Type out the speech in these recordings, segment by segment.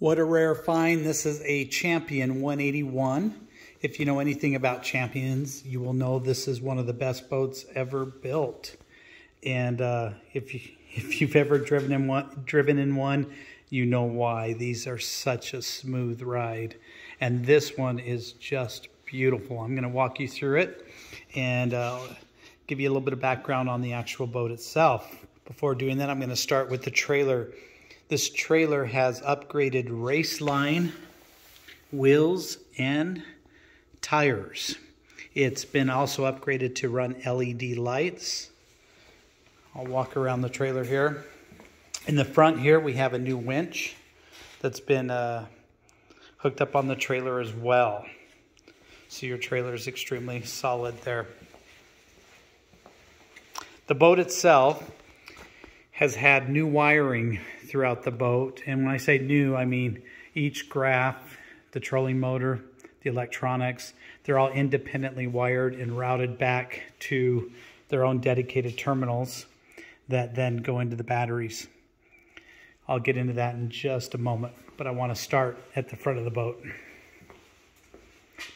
What a rare find. This is a Champion 181. If you know anything about Champions, you will know this is one of the best boats ever built. And if you've ever driven in one, you know why. These are such a smooth ride. And this one is just beautiful. I'm going to walk you through it and give you a little bit of background on the actual boat itself. Before doing that, I'm going to start with the trailer. This trailer has upgraded race line, wheels, and tires. It's been also upgraded to run LED lights. I'll walk around the trailer here. In the front here, we have a new winch that's been hooked up on the trailer as well. So your trailer is extremely solid there. The boat itself has had new wiring throughout the boat. And when I say new, I mean each graph, the trolling motor, the electronics, they're all independently wired and routed back to their own dedicated terminals that then go into the batteries. I'll get into that in just a moment, but I want to start at the front of the boat.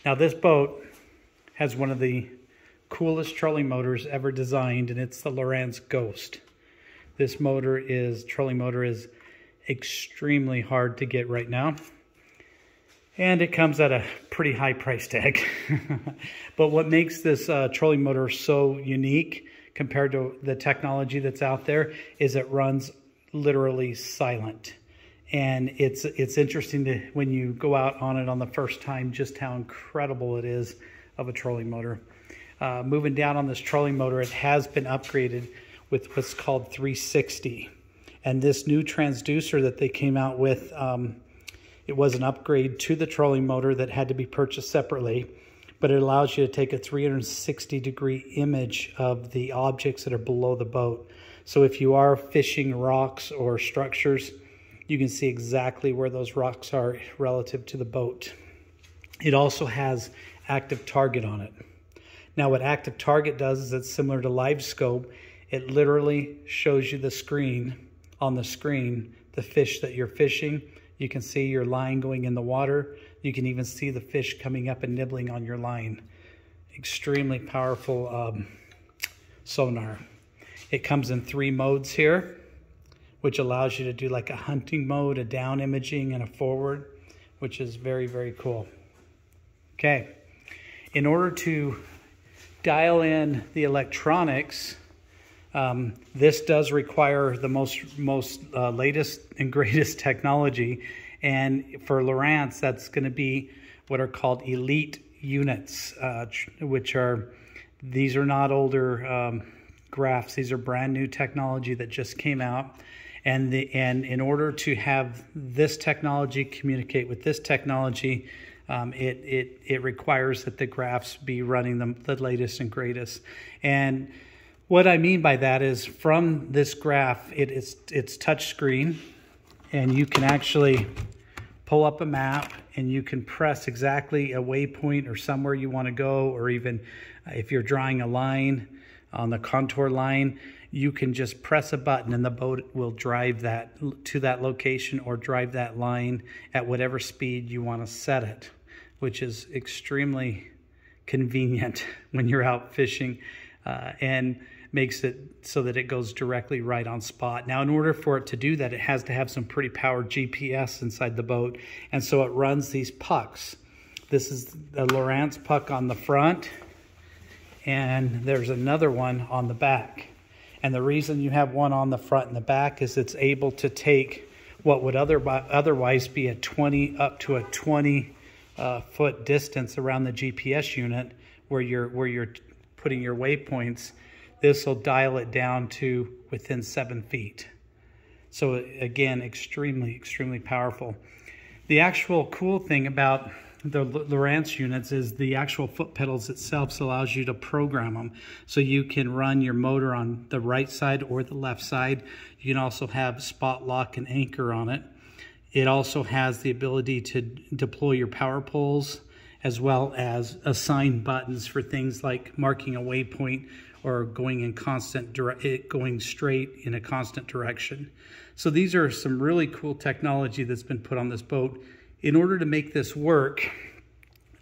Now this boat has one of the coolest trolling motors ever designed, and it's the Lowrance Ghost. This trolling motor is extremely hard to get right now. And it comes at a pretty high price tag. But what makes this trolling motor so unique compared to the technology that's out there is it runs literally silent. And it's interesting to, when you go out on it on the first time, just how incredible it is of a trolling motor. Moving down on this trolling motor, it has been upgraded with what's called 360. And this new transducer that they came out with, it was an upgrade to the trolling motor that had to be purchased separately, but it allows you to take a 360-degree image of the objects that are below the boat. So if you are fishing rocks or structures, you can see exactly where those rocks are relative to the boat. It also has active target on it. Now what active target does is it's similar to LiveScope. It literally shows you the screen, on the screen, the fish that you're fishing. You can see your line going in the water. You can even see the fish coming up and nibbling on your line. Extremely powerful sonar. It comes in 3 modes here, which allows you to do like a hunting mode, a down imaging, and a forward, which is very, very cool. Okay, in order to dial in the electronics, this does require the most latest and greatest technology. And for Lowrance, that's going to be what are called elite units, these are not older graphs. These are brand new technology that just came out. And in order to have this technology communicate with this technology, it requires that the graphs be running the latest and greatest. And what I mean by that is from this graph, it's touch screen, and you can actually pull up a map and you can press exactly a waypoint or somewhere you want to go, or even if you're drawing a line on the contour line, you can just press a button and the boat will drive that to that location or drive that line at whatever speed you want to set it, which is extremely convenient when you're out fishing, and makes it so that it goes directly right on spot. Now, in order for it to do that, it has to have some pretty powered GPS inside the boat, and so it runs these pucks. This is the Lowrance puck on the front, and there's another one on the back. And the reason you have one on the front and the back is it's able to take what would otherwise be a 20 up to a 20 foot distance around the GPS unit where you're putting your waypoints. This will dial it down to within 7 feet. So again, extremely, extremely powerful. The actual cool thing about the Lowrance units is the actual foot pedals itself allows you to program them. So you can run your motor on the right side or the left side. You can also have spot lock and anchor on it. It also has the ability to deploy your power poles, as well as assign buttons for things like marking a waypoint or going straight in a constant direction. So these are some really cool technology that's been put on this boat. In order to make this work,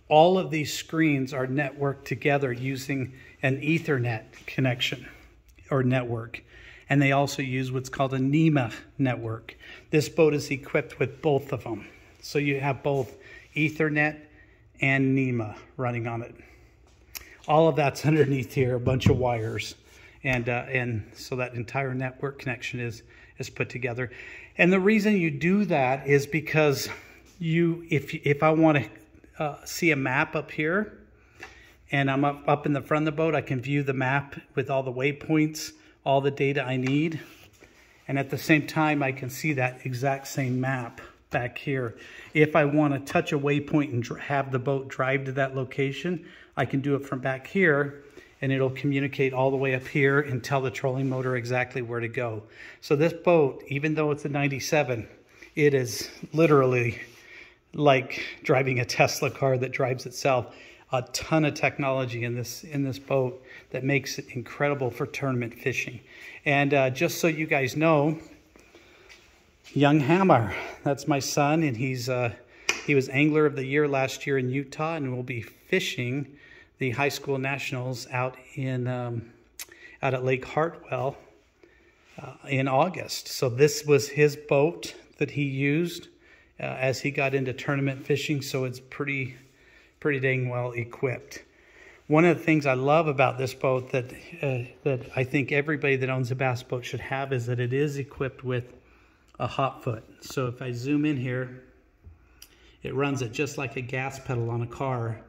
all of these screens are networked together using an Ethernet connection or network. And they also use what's called a NEMA network. This boat is equipped with both of them. So you have both Ethernet and NEMA running on it. All of that's underneath here, a bunch of wires. And so that entire network connection is put together. And the reason you do that is because if I want to see a map up here, and I'm up in the front of the boat, I can view the map with all the waypoints, all the data I need. And at the same time, I can see that exact same map back here. If I want to touch a waypoint and have the boat drive to that location, I can do it from back here, and it'll communicate all the way up here and tell the trolling motor exactly where to go. So this boat, even though it's a 97, it is literally like driving a Tesla car that drives itself. A ton of technology in this boat that makes it incredible for tournament fishing. And just so you guys know, Young Hammer, that's my son, and he was Angler of the Year last year in Utah, and will be fishing the high school nationals out at Lake Hartwell in August. So this was his boat that he used as he got into tournament fishing. So it's pretty dang well equipped. One of the things I love about this boat that I think everybody that owns a bass boat should have is that it is equipped with a hot foot. So if I zoom in here, it runs it just like a gas pedal on a car.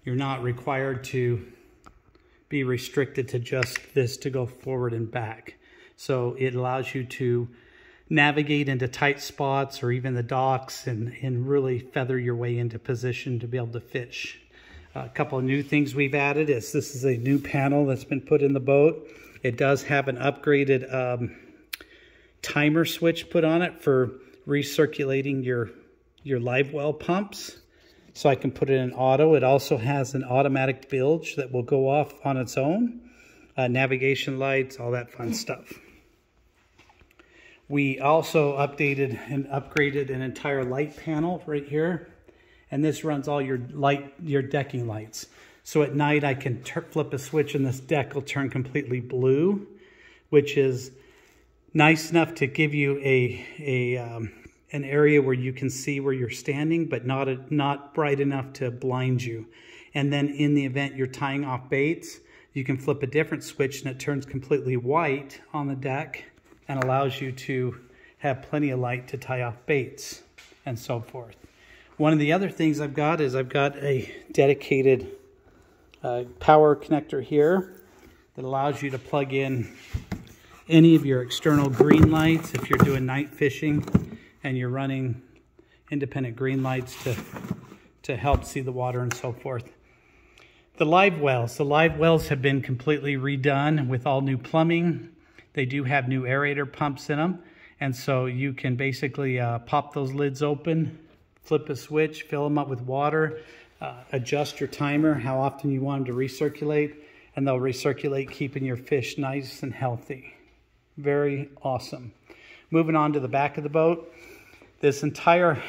You're not required to be restricted to just this to go forward and back. So it allows you to navigate into tight spots or even the docks and really feather your way into position to be able to fish. A couple of new things we've added is this is a new panel that's been put in the boat. It does have an upgraded timer switch put on it for recirculating your live well pumps. So I can put it in auto. It also has an automatic bilge that will go off on its own. Navigation lights, all that fun stuff. We also updated and upgraded an entire light panel right here. And this runs all your decking lights. So at night I can flip a switch and this deck will turn completely blue, which is nice enough to give you an area where you can see where you're standing, but not bright enough to blind you. And then in the event you're tying off baits, you can flip a different switch and it turns completely white on the deck and allows you to have plenty of light to tie off baits and so forth. One of the other things I've got is I've got a dedicated power connector here that allows you to plug in any of your external green lights if you're doing night fishing and you're running independent green lights to help see the water and so forth. The live wells have been completely redone with all new plumbing. They do have new aerator pumps in them, and so you can basically pop those lids open, flip a switch, fill them up with water, adjust your timer, how often you want them to recirculate, and they'll recirculate, keeping your fish nice and healthy. Very awesome. Moving on to the back of the boat. This entire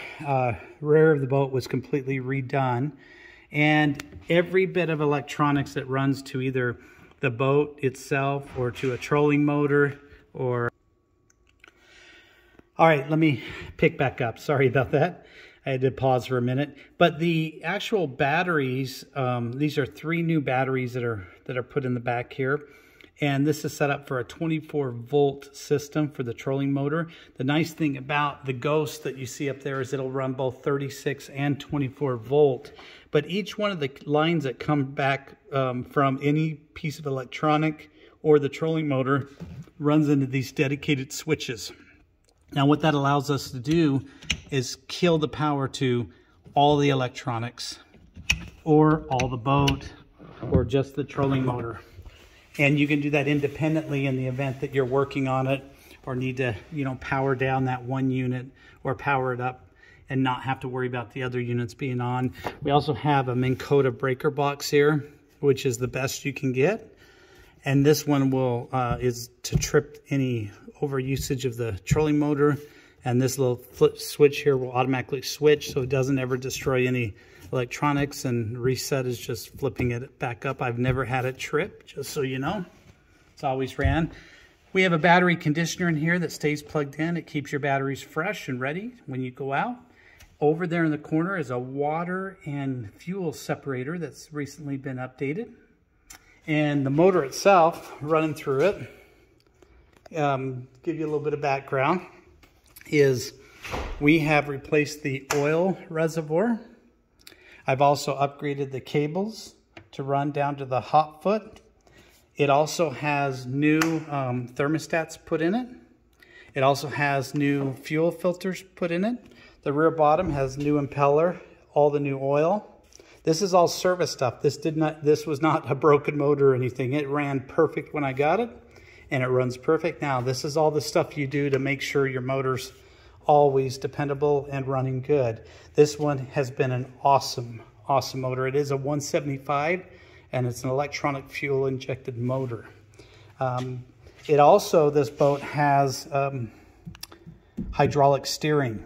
rear of the boat was completely redone, and every bit of electronics that runs to either the boat itself or to a trolling motor or... All right, let me pick back up. Sorry about that. I had to pause for a minute. But the actual batteries, these are 3 new batteries that are put in the back here. And this is set up for a 24-volt system for the trolling motor. The nice thing about the Ghost that you see up there is it'll run both 36 and 24 volt. But each one of the lines that come back from any piece of electronic or the trolling motor runs into these dedicated switches. Now what that allows us to do is kill the power to all the electronics or all the boat or just the trolling motor. And you can do that independently in the event that you're working on it or need to, power down that one unit or power it up and not have to worry about the other units being on. We also have a Minn Kota breaker box here, which is the best you can get. And this one will is to trip any over usage of the trolling motor. And this little flip switch here will automatically switch so it doesn't ever destroy any electronics, and reset is just flipping it back up. I've never had it trip, just so you know. It's always ran. We have a battery conditioner in here that stays plugged in. It keeps your batteries fresh and ready when you go out. Over there in the corner is a water and fuel separator that's recently been updated. And the motor itself, running through it, give you a little bit of background, is we have replaced the oil reservoir. I've also upgraded the cables to run down to the hot foot. It also has new thermostats put in it. It also has new fuel filters put in it. The rear bottom has new impeller, all the new oil. This is all service stuff. This was not a broken motor or anything. It ran perfect when I got it, and it runs perfect now. This is all the stuff you do to make sure your motor's always dependable and running good. This one has been an awesome motor. It is a 175, and it's an electronic fuel injected motor. It also, this boat has hydraulic steering.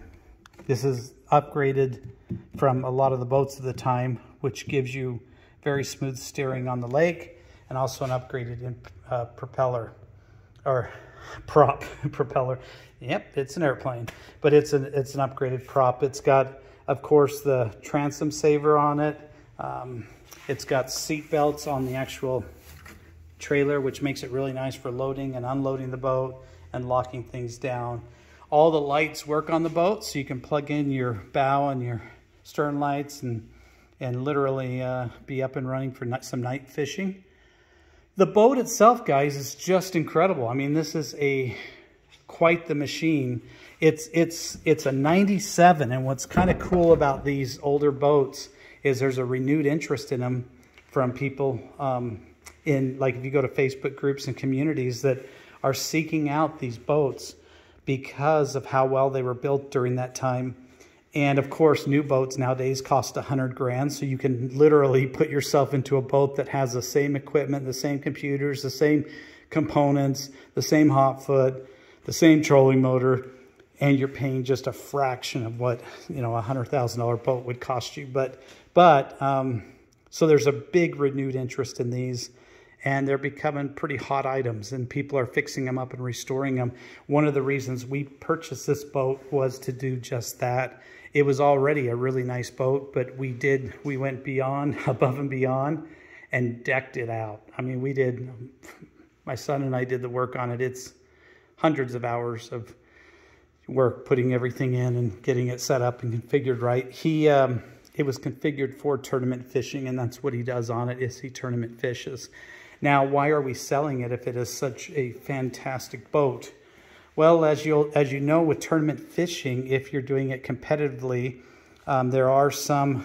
This is upgraded from a lot of the boats of the time, which gives you very smooth steering on the lake, and also an upgraded propeller, or prop propeller. Yep, it's an airplane, but it's an upgraded prop. It's got, of course, the transom saver on it. It's got seat belts on the actual trailer, which makes it really nice for loading and unloading the boat and locking things down. All the lights work on the boat, so you can plug in your bow and your stern lights and literally be up and running for some night fishing. The boat itself, guys, is just incredible. I mean, this is quite the machine. It's a 97, and what's kind of cool about these older boats is there's a renewed interest in them from people like if you go to Facebook groups and communities that are seeking out these boats because of how well they were built during that time. And of course, new boats nowadays cost 100 grand, so you can literally put yourself into a boat that has the same equipment, the same computers, the same components, the same hot foot, the same trolling motor, and you're paying just a fraction of what, you know, a $100,000 boat would cost you. So there's a big renewed interest in these, and they're becoming pretty hot items, and people are fixing them up and restoring them. One of the reasons we purchased this boat was to do just that. It was already a really nice boat, but we went beyond, above and beyond, and decked it out. I mean, my son and I did the work on it. It's hundreds of hours of work putting everything in and getting it set up and configured right. It was configured for tournament fishing, and that's what he does on it, is he tournament fishes. Now, why are we selling it if it is such a fantastic boat? Well, as you know, with tournament fishing, if you're doing it competitively, there are some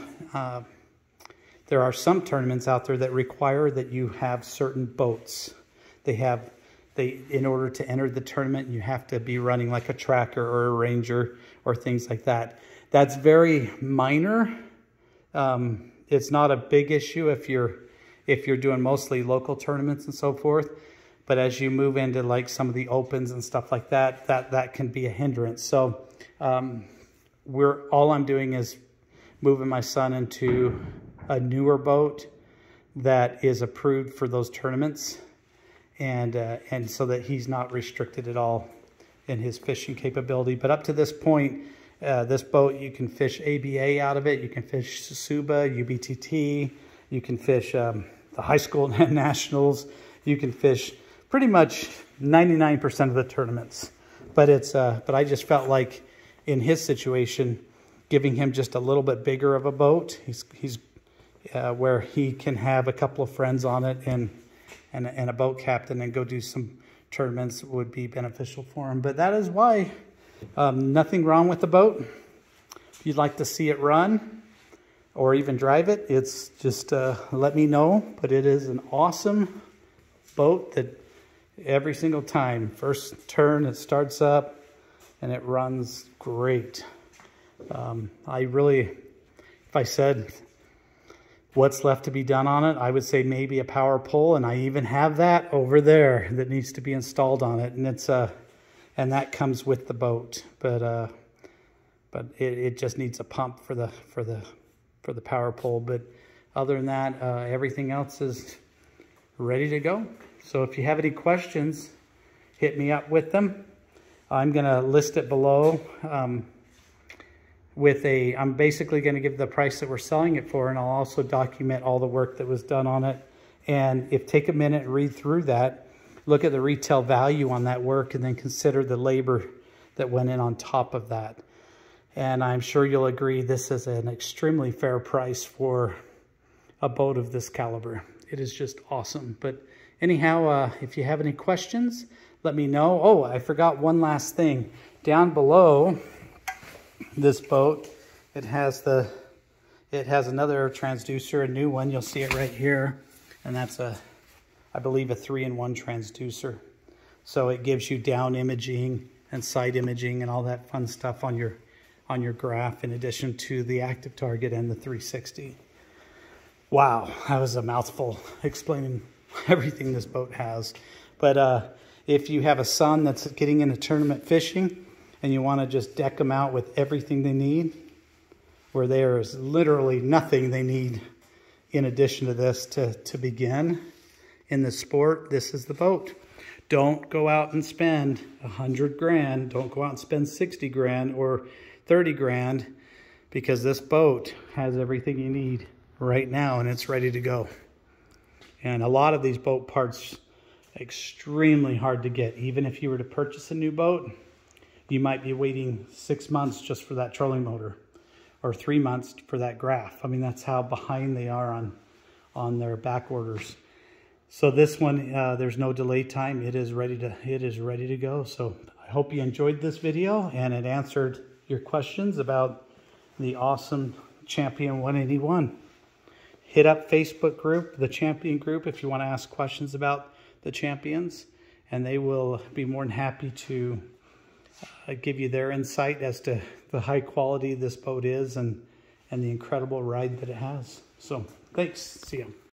tournaments out there that require that you have certain boats. In order to enter the tournament, you have to be running like a Tracker or a Ranger or things like that. That's very minor. It's not a big issue if you're doing mostly local tournaments and so forth. But as you move into like some of the opens and stuff like that, that can be a hindrance. So all I'm doing is moving my son into a newer boat that is approved for those tournaments, and so that he's not restricted at all in his fishing capability. But up to this point, this boat, you can fish ABA out of it, you can fish Suba, UBTT, you can fish the high school nationals, you can fish pretty much 99% of the tournaments. But I just felt like in his situation, giving him just a little bit bigger of a boat, he's where he can have a couple of friends on it and a boat captain and go do some tournaments would be beneficial for him. But that is why. Nothing wrong with the boat. If you'd like to see it run or even drive it, it's just let me know. But it is an awesome boat that every single time, first turn, it starts up and it runs great. If I said What's left to be done on it? I would say maybe a power pole, and I even have that over there that needs to be installed on it, and it's and that comes with the boat, but it just needs a pump for the power pole. But other than that, everything else is ready to go. So if you have any questions, hit me up with them. I'm gonna list it below. I'm basically going to give the price that we're selling it for, and I'll also document all the work that was done on it. And take a minute and read through that, look at the retail value on that work, and then consider the labor that went in on top of that. And I'm sure you'll agree this is an extremely fair price for a boat of this caliber. It is just awesome. But anyhow, if you have any questions, let me know. Oh, I forgot one last thing. Down below this boat, it has another transducer, a new one. You'll see it right here, and that's I believe a 3-in-1 transducer. So it gives you down imaging and side imaging and all that fun stuff on your graph, in addition to the active target and the 360. Wow, that was a mouthful explaining everything this boat has. But if you have a son that's getting into tournament fishing, and you want to just deck them out with everything they need, where there is literally nothing they need in addition to this to begin in the sport, this is the boat. Don't go out and spend 100 grand. Don't go out and spend 60 grand or 30 grand, because this boat has everything you need right now, and it's ready to go. And a lot of these boat parts, extremely hard to get. Even if you were to purchase a new boat, you might be waiting 6 months just for that trolling motor, or 3 months for that graph. I mean, that's how behind they are on their back orders. So this one, there's no delay time. It is ready to go. So I hope you enjoyed this video and it answered your questions about the awesome Champion 181. Hit up Facebook group, the Champion group, if you want to ask questions about the Champions, and they will be more than happy to give you their insight as to the high quality this boat is and the incredible ride that it has. So thanks. See ya.